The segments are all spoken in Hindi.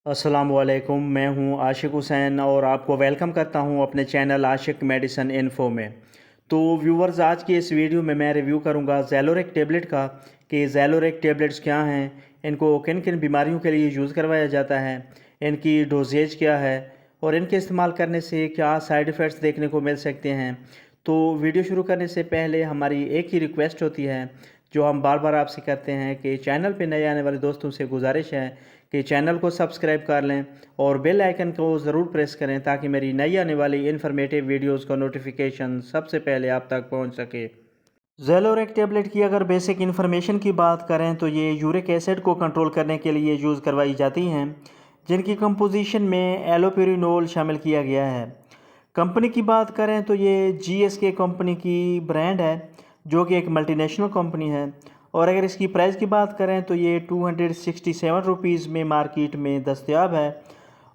अस्सलाम वालेकुम, मैं हूं आशिक हुसैन और आपको वेलकम करता हूं अपने चैनल आशिक मेडिसिन इन्फो में। तो व्यूवर्स, आज की इस वीडियो में मैं रिव्यू करूंगा ज़ेलोरेक टेबलेट का कि ज़ेलोरेक टेबलेट्स क्या हैं, इनको किन किन बीमारियों के लिए यूज़ करवाया जाता है, इनकी डोजेज क्या है और इनके इस्तेमाल करने से क्या साइड इफ़ेक्ट्स देखने को मिल सकते हैं। तो वीडियो शुरू करने से पहले हमारी एक ही रिक्वेस्ट होती है जो हम बार बार आपसे करते हैं कि चैनल पे नए आने वाले दोस्तों से गुजारिश है कि चैनल को सब्सक्राइब कर लें और बेल आइकन को ज़रूर प्रेस करें ताकि मेरी नई आने वाली इन्फॉर्मेटिव वीडियोस का नोटिफिकेशन सबसे पहले आप तक पहुंच सके। ज़ेलोरेक टेबलेट की अगर बेसिक इन्फॉर्मेशन की बात करें तो ये यूरिक एसिड को कंट्रोल करने के लिए यूज़ करवाई जाती हैं, जिनकी कंपोजिशन में एलोपेरिनोल शामिल किया गया है। कंपनी की बात करें तो ये GSK कंपनी की ब्रांड है, जो कि एक मल्टीनेशनल कंपनी है। और अगर इसकी प्राइस की बात करें तो ये 267 रुपीज़ में मार्केट में दस्तयाब है।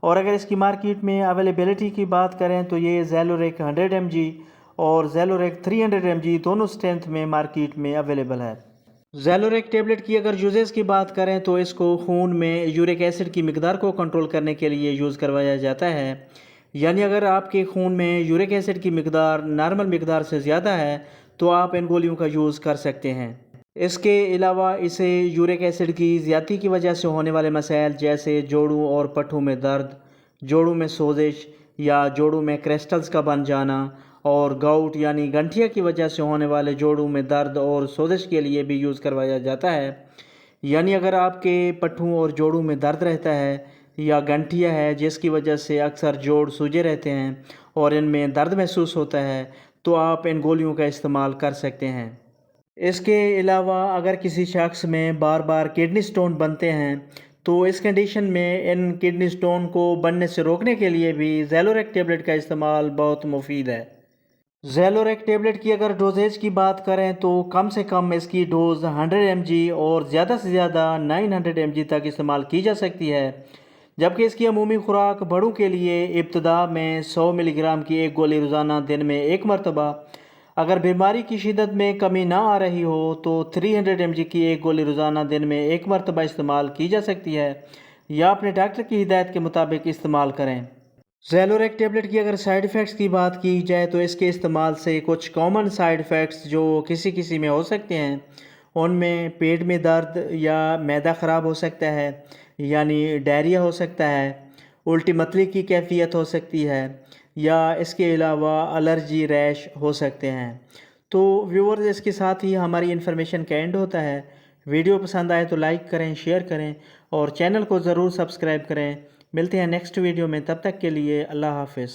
और अगर इसकी मार्केट में अवेलेबिलिटी की बात करें तो ये ज़ेलोरेक 100 mg और ज़ेलोरेक 300 mg दोनों स्ट्रेंथ में मार्केट में अवेलेबल है। ज़ेलोरेक टेबलेट की अगर यूजेस की बात करें तो इसको खून में यूरिक एसिड की मिकदार को कंट्रोल करने के लिए यूज़ करवाया जाता है। यानी अगर आपके खून में यूरिक एसिड की मिकदार नॉर्मल मिकदार से ज़्यादा है तो आप इन गोलियों का यूज़ कर सकते हैं। इसके अलावा इसे यूरिक एसिड की ज़्यादती की वजह से होने वाले मसाइल जैसे जोड़ों और पट्ठों में दर्द, जोड़ों में सोजिश या जोड़ों में क्रिस्टल्स का बन जाना और गाउट यानी गंठिया की वजह से होने वाले जोड़ों में दर्द और सोजिश के लिए भी यूज़ करवाया जाता है। यानी अगर आपके पट्ठों और जोड़ों में दर्द रहता है या गंठिया है जिसकी वजह से अक्सर जोड़ सूजे रहते हैं और इनमें दर्द महसूस होता है, तो आप इन गोलियों का इस्तेमाल कर सकते हैं। इसके अलावा अगर किसी शख्स में बार बार किडनी स्टोन बनते हैं तो इस कंडीशन में इन किडनी स्टोन को बनने से रोकने के लिए भी ज़ेलोरेक टेबलेट का इस्तेमाल बहुत मुफीद है। ज़ेलोरेक टेबलेट की अगर डोजेज की बात करें तो कम से कम इसकी डोज 100 mg और ज़्यादा से ज़्यादा 900 mg तक इस्तेमाल की जा सकती है, जबकि इसकी अमूमी खुराक बड़ों के लिए इब्तदा में 100 मिलीग्राम की एक गोली रोज़ाना दिन में एक मरतबा, अगर बीमारी की शिद्दत में कमी ना आ रही हो तो 300 mg की एक गोली रोज़ाना दिन में एक मरतबा इस्तेमाल की जा सकती है या अपने डॉक्टर की हिदायत के मुताबिक इस्तेमाल करें। ज़ेलोरेक टेबलेट की अगर साइड इफ़ेक्ट्स की बात की जाए तो इसके इस्तेमाल से कुछ कॉमन साइड इफ़ेक्ट्स जो किसी किसी में हो सकते हैं, उनमें पेट में दर्द या मैदा ख़राब हो सकता है, यानी डायरिया हो सकता है, उल्टी मतली की कैफियत हो सकती है या इसके अलावा एलर्जी रैश हो सकते हैं। तो व्यूअर्स, इसके साथ ही हमारी इन्फॉर्मेशन का एंड होता है। वीडियो पसंद आए तो लाइक करें, शेयर करें और चैनल को ज़रूर सब्सक्राइब करें। मिलते हैं नेक्स्ट वीडियो में, तब तक के लिए अल्लाह हाफ़िज़।